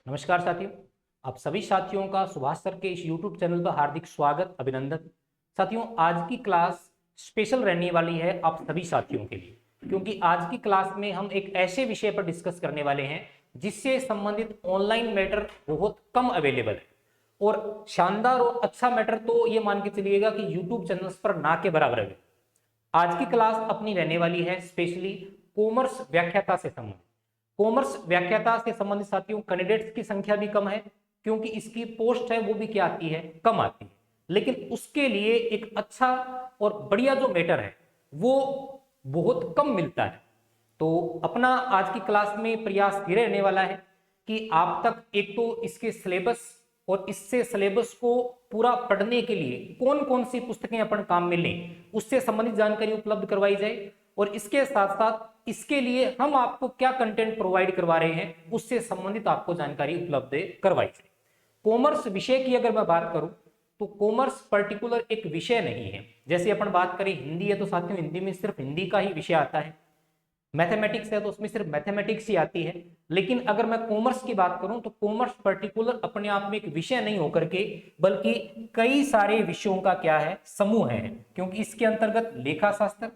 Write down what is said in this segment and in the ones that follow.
नमस्कार साथियों, आप सभी साथियों का सुभाष सर के इस YouTube चैनल पर हार्दिक स्वागत अभिनंदन। साथियों, आज की क्लास स्पेशल रहने वाली है आप सभी साथियों के लिए, क्योंकि आज की क्लास में हम एक ऐसे विषय पर डिस्कस करने वाले हैं जिससे संबंधित ऑनलाइन मैटर बहुत कम अवेलेबल है और शानदार और अच्छा मैटर तो ये मान के चलिएगा कि यूट्यूब चैनल्स पर ना के बराबर है। आज की क्लास अपनी रहने वाली है स्पेशली कॉमर्स व्याख्याता से संबंधित। कॉमर्स व्याख्याता से संबंधित साथियों कैंडिडेट्स की संख्या भी कम है, क्योंकि इसकी पोस्ट है वो भी क्या आती है, कम आती है। लेकिन उसके लिए एक अच्छा और बढ़िया जो मैटर है वो बहुत कम मिलता है। तो अपना आज की क्लास में प्रयास ये रहने वाला है कि आप तक एक तो इसके सिलेबस और इससे सिलेबस को पूरा पढ़ने के लिए कौन कौन सी पुस्तकें अपन काम में लें उससे संबंधित जानकारी उपलब्ध करवाई जाए, और इसके साथ साथ इसके लिए हम आपको क्या कंटेंट प्रोवाइड करवा रहे हैं उससे संबंधित आपको जानकारी उपलब्ध करवाई जाए। कॉमर्स विषय की अगर मैं बात करूं तो कॉमर्स पर्टिकुलर एक विषय नहीं है। जैसे अपन बात करें हिंदी है तो साथियों हिंदी में सिर्फ हिंदी का ही विषय आता है, मैथमेटिक्स है तो उसमें सिर्फ मैथमेटिक्स ही आती है। लेकिन अगर मैं कॉमर्स की बात करूं तो कॉमर्स पर्टिकुलर अपने आप में एक विषय नहीं होकर के बल्कि कई सारे विषयों का क्या है, समूह है। क्योंकि इसके अंतर्गत लेखा शास्त्र,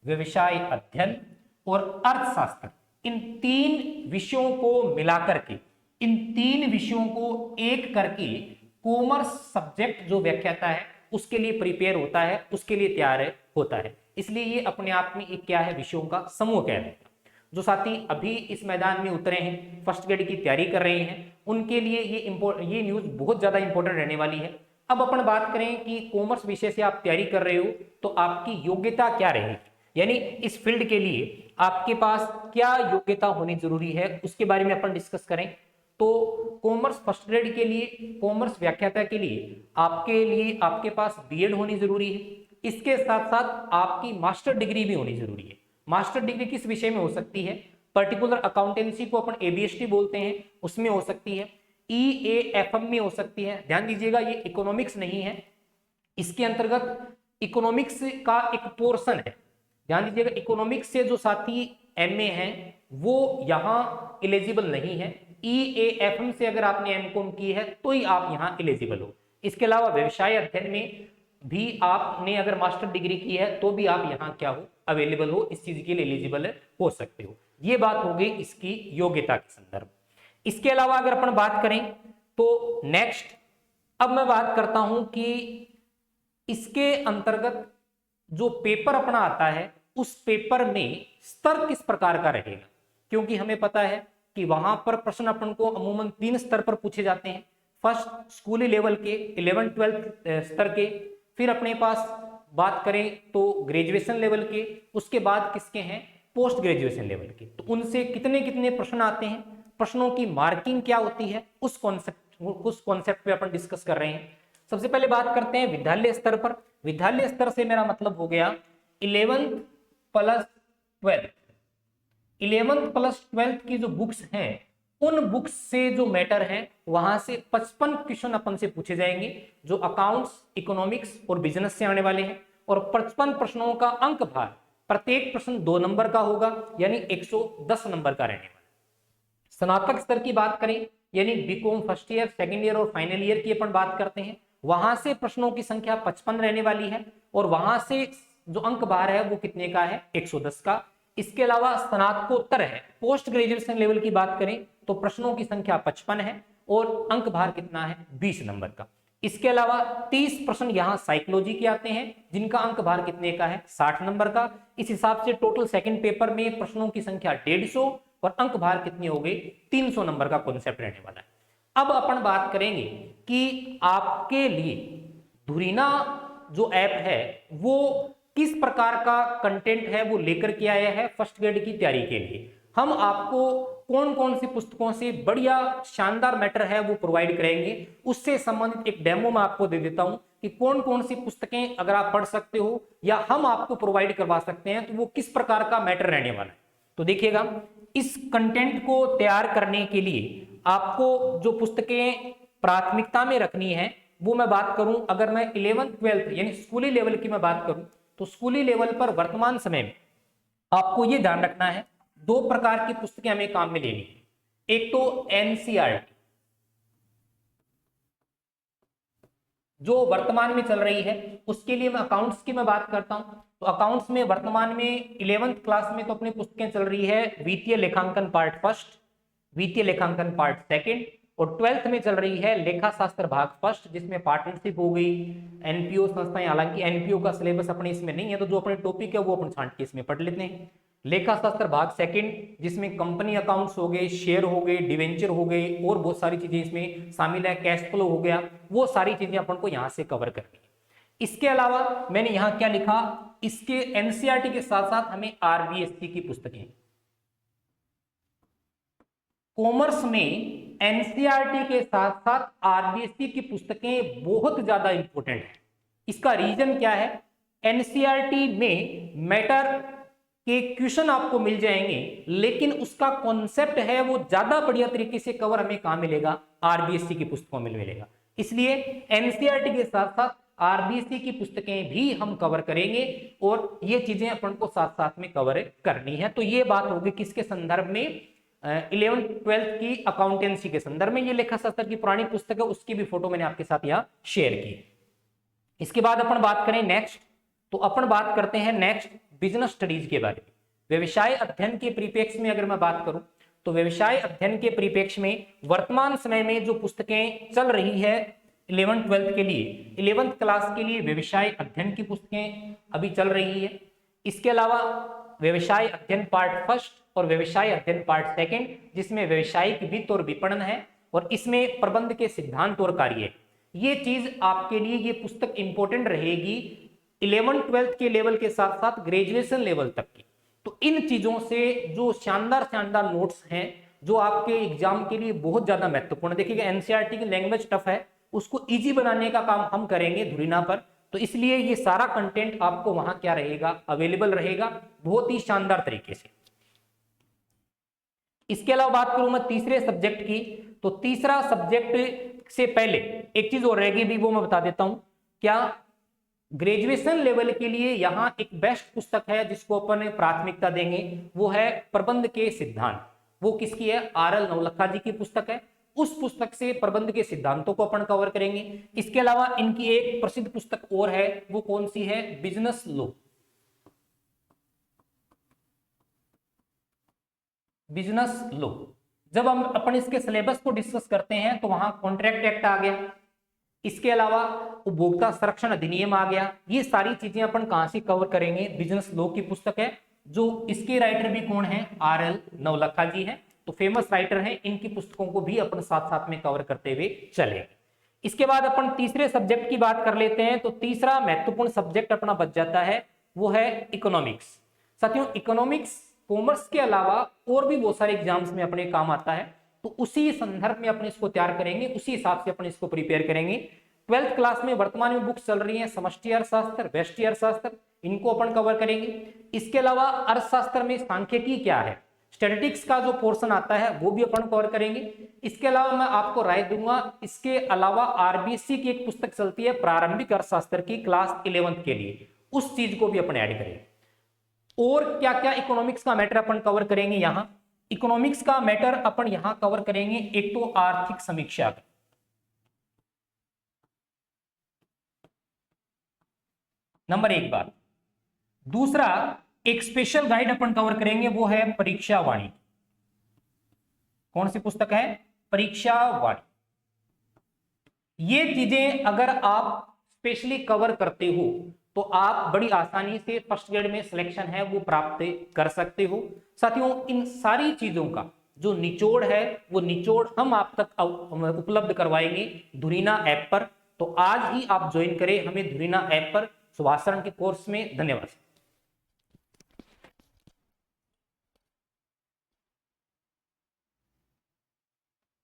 व्यवसाय अध्ययन और अर्थशास्त्र, इन तीन विषयों को मिलाकर के, इन तीन विषयों को एक करके कॉमर्स सब्जेक्ट जो व्याख्याता है उसके लिए प्रिपेयर होता है, उसके लिए तैयार होता है। इसलिए ये अपने आप में एक क्या है, विषयों का समूह कह रहे हैं। जो साथी अभी इस मैदान में उतरे हैं, फर्स्ट ग्रेड की तैयारी कर रहे हैं, उनके लिए ये न्यूज बहुत ज्यादा इंपॉर्टेंट रहने वाली है। अब अपन बात करें कि कॉमर्स विषय से आप तैयारी कर रहे हो तो आपकी योग्यता क्या रहेगी, यानी इस फील्ड के लिए आपके पास क्या योग्यता होनी जरूरी है उसके बारे में अपन डिस्कस करें। तो कॉमर्स फर्स्ट ग्रेड के लिए, कॉमर्स व्याख्याता के लिए आपके पास बीएड होनी जरूरी है। इसके साथ साथ आपकी मास्टर डिग्री भी होनी जरूरी है। मास्टर डिग्री किस विषय में हो सकती है, पर्टिकुलर अकाउंटेंसी को अपन एबीएसटी बोलते हैं उसमें हो सकती है, ईएएफएम में हो सकती है। ध्यान दीजिएगा ये इकोनॉमिक्स नहीं है, इसके अंतर्गत इकोनॉमिक्स का एक पोर्शन है। ध्यान दीजिएगा इकोनॉमिक्स से जो साथी एमए हैं वो यहाँ एलिजिबल नहीं है। ईएएफएम से अगर आपने एमकॉम की है तो ही आप यहाँ एलिजिबल हो। इसके अलावा व्यवसाय अध्ययन में भी आपने अगर मास्टर डिग्री की है तो भी आप यहाँ क्या हो, अवेलेबल हो, इस चीज के लिए एलिजिबल हो सकते हो। ये बात हो गई इसकी योग्यता के संदर्भ। इसके अलावा अगर अपन बात करें तो नेक्स्ट अब मैं बात करता हूं कि इसके अंतर्गत जो पेपर अपना आता है उस पेपर में स्तर किस प्रकार का रहेगा। क्योंकि हमें पता है कि वहां पर प्रश्न अपन को अमूमन 3 स्तर पर पूछे जाते हैं। फर्स्ट स्कूली लेवल के, 11-12 स्तर के, फिर अपने पास बात करें तो ग्रेजुएशन लेवल के, उसके बाद किसके हैं, पोस्ट ग्रेजुएशन लेवल के। तो उनसे कितने कितने प्रश्न आते हैं, प्रश्नों की मार्किंग क्या होती है, उस कॉन्सेप्ट पे अपन डिस्कस कर रहे हैं। सबसे पहले बात करते हैं विद्यालय स्तर पर। विद्यालय स्तर से मेरा मतलब हो गया 11th plus 12th। 11th plus 12th की जो बुक्स हैं उन बुक्स से जो मैटर है वहां से 55 क्वेश्चन अपन से पूछे जाएंगे, जो अकाउंट्स, इकोनॉमिक्स और बिजनेस से आने वाले हैं। और 55 प्रश्नों का अंक भार, प्रत्येक प्रश्न 2 नंबर का होगा, यानी 110 नंबर का रहने वाला। स्नातक स्तर की बात करें यानी BCom first year, second year और फाइनल ईयर की अपन बात करते हैं, वहां से प्रश्नों की संख्या 55 रहने वाली है और वहां से जो अंक भार है वो कितने का है, 110 का। इसके अलावा स्नातकोत्तर है, पोस्ट ग्रेजुएशन लेवल की बात करें तो प्रश्नों की संख्या 55 है और अंक भार कितना है, 20 नंबर का। इसके अलावा 30 प्रश्न यहाँ साइकोलॉजी के आते हैं जिनका अंक भार कितने का है, 60 नंबर का। इस हिसाब से टोटल सेकंड पेपर में प्रश्नों की संख्या 150 और अंक भार कितनी हो गई, 300 नंबर का कॉन्सेप्ट रहने वाला है। अब अपन बात करेंगे कि आपके लिए धुरीना जो ऐप है वो किस प्रकार का कंटेंट है वो लेकर के आया है फर्स्ट ग्रेड की तैयारी के लिए। हम आपको कौन कौन सी पुस्तकों से बढ़िया शानदार मैटर है वो प्रोवाइड करेंगे, उससे संबंधित एक डेमो मैं आपको दे देता हूं कि कौन कौन सी पुस्तकें अगर आप पढ़ सकते हो या हम आपको प्रोवाइड करवा सकते हैं तो वो किस प्रकार का मैटर रहने वाला है। तो देखिएगा इस कंटेंट को तैयार करने के लिए आपको जो पुस्तकें प्राथमिकता में रखनी है वो मैं बात करूं, अगर मैं 11th-12th यानी स्कूली लेवल की मैं बात करूं तो स्कूली लेवल पर वर्तमान समय में आपको ये ध्यान रखना है 2 प्रकार की पुस्तकें हमें काम में लेनी है। एक तो एनसीईआरटी, जो वर्तमान में चल रही है उसके लिए मैं अकाउंट्स की मैं बात करता हूं, तो अकाउंट्स में वर्तमान में 11th क्लास में तो अपनी पुस्तकें चल रही है वित्तीय लेखांकन पार्ट फर्स्ट, वित्तीय लेखांकन पार्ट सेकंड, और 12th में चल रही है लेखा शास्त्र भाग फर्स्ट, जिसमें पार्टनरशिप हो गई, एनपीओ संस्थाएं, हालांकि एनपीओ का सिलेबस अपने इसमें नहीं है, तो जो अपने टॉपिक है वो अपन छांट के इसमें पढ़ लेते हैं। लेखा शास्त्र भाग सेकंड, जिसमें कंपनी अकाउंट्स हो गए, शेयर हो गए, डिवेंचर हो गए, और बहुत सारी चीजें इसमें शामिल है, कैश फ्लो हो गया, वो सारी चीजें अपन को यहां से कवर करनी है। इसके अलावा मैंने यहां क्या लिखा, इसके एनसीईआरटी के साथ साथ हमें आरबीएससी की पुस्तकें, कॉमर्स में एनसीईआरटी के साथ साथ आरबीएससी की पुस्तकें बहुत ज्यादा इंपॉर्टेंट है। इसका रीजन क्या है, एनसीईआरटी में मैटर के क्वेश्चन आपको मिल जाएंगे, लेकिन उसका कॉन्सेप्ट है वो ज्यादा बढ़िया तरीके से कवर हमें कहां मिलेगा, आरबीएससी की पुस्तकों में मिलेगा। इसलिए एनसीईआरटी के साथ साथ आरबीएससी की पुस्तकें भी हम कवर करेंगे, और ये चीजें अपन को साथ साथ में कवर करनी है। तो ये बात होगी किसके संदर्भ में, 11th 12th की अकाउंटेंसी के संदर्भ में। ये लेखा शास्त्र की पुरानी पुस्तक है, उसकी भी फोटो मैंने आपके साथ यहाँ शेयर की। इसके बाद अपन बात करें नेक्स्ट, तो अपन बात करते हैं नेक्स्ट बिजनेस स्टडीज के बारे में। व्यवसाय अध्ययन के परिप्रेक्ष्य में अगर मैं बात करूं, तो व्यवसाय अध्ययन के परिप्रेक्ष्य में वर्तमान समय में जो पुस्तकें चल रही है 11th 12th के लिए, 11th क्लास के लिए व्यवसाय अध्ययन की पुस्तकें अभी चल रही है। इसके अलावा व्यवसाय अध्ययन पार्ट फर्स्ट और व्यवसाय अध्ययन पार्ट सेकंड, जिसमें व्यवसायिक वित्त और विपणन है, और इसमें प्रबंध के सिद्धांत और कार्य। ये चीज आपके लिए ये पुस्तक इंपॉर्टेंट रहेगी 11th 12th के लेवल के साथ साथ ग्रेजुएशन लेवल तक की। तो इन चीजों से जो शानदार शानदार नोट्स हैं जो आपके एग्जाम के लिए बहुत ज्यादा महत्वपूर्ण, देखिएगा एनसीईआरटी की लैंग्वेज टफ है, उसको इजी बनाने का काम हम करेंगे धुरीना पर, तो इसलिए ये सारा कंटेंट आपको वहां क्या रहेगा, अवेलेबल रहेगा बहुत ही शानदार तरीके से। इसके अलावा बात करूं मैं तीसरे सब्जेक्ट की, तो तीसरा सब्जेक्ट से पहले एक चीज और रहेगी भी, वो मैं बता देता हूं। क्या ग्रेजुएशन लेवल के लिए यहां एक बेस्ट पुस्तक है जिसको अपन प्राथमिकता देंगे, वो है प्रबंध के सिद्धांत। वो किसकी है, आरएल नवलखा जी की पुस्तक है। उस पुस्तक से प्रबंध के सिद्धांतों को अपन कवर करेंगे। इसके अलावा इनकी एक प्रसिद्ध पुस्तक और है, वो कौन सी है, बिजनेस लॉ। बिजनेस लॉ जब हम अपन इसके सिलेबस को डिस्कस करते हैं तो वहां कॉन्ट्रैक्ट एक्ट आ गया, इसके अलावा उपभोक्ता संरक्षण अधिनियम आ गया। ये सारी चीजें अपन कहां से कवर करेंगे, बिजनेस लॉ की पुस्तक है, जो इसके राइटर भी कौन है, आरएल नवलखा जी है, तो फेमस राइटर हैं। इनकी पुस्तकों को भी अपन साथ साथ में कवर करते हुए चले। इसके बाद अपन तीसरे सब्जेक्ट की बात कर लेते हैं, तो तीसरा महत्वपूर्ण सब्जेक्ट अपना बच जाता है, वो है इकोनॉमिक्स। साथियों इकोनॉमिक्स कॉमर्स के अलावा और भी बहुत सारे एग्जाम्स में अपने काम आता है, तो उसी संदर्भ में अपने इसको तैयार करेंगे, उसी हिसाब से अपने इसको प्रिपेयर करेंगे। 12th क्लास में वर्तमान में बुक्स चल रही हैं समष्टि अर्थशास्त्र, व्यष्टि अर्थशास्त्र, इनको अपन कवर करेंगे। इसके अलावा अर्थशास्त्र में सांख्यिकी क्या है, स्टैटिस्टिक्स का जो पोर्शन आता है वो भी अपन कवर करेंगे। इसके अलावा मैं आपको राय दूंगा, इसके अलावा आरबीएससी की एक पुस्तक चलती है प्रारंभिक अर्थशास्त्र की क्लास 11th के लिए, उस चीज को भी अपन ऐड करेंगे। और क्या क्या इकोनॉमिक्स का मैटर अपन कवर करेंगे, यहां इकोनॉमिक्स का मैटर अपन यहां कवर करेंगे। एक तो आर्थिक समीक्षा का, नंबर एक बात। दूसरा एक स्पेशल गाइड अपन कवर करेंगे, वो है परीक्षा वाणी। कौन सी पुस्तक है, परीक्षा वाणी। ये चीजें अगर आप स्पेशली कवर करते हो तो आप बड़ी आसानी से फर्स्ट ग्रेड में सिलेक्शन है वो प्राप्त कर सकते हो। साथियों इन सारी चीजों का जो निचोड़ है वो निचोड़ हम आप तक उपलब्ध करवाएंगे धुरीना ऐप पर। तो आज ही आप ज्वाइन करें हमें धुरीना ऐप पर सुभाषचरण के कोर्स में। धन्यवाद।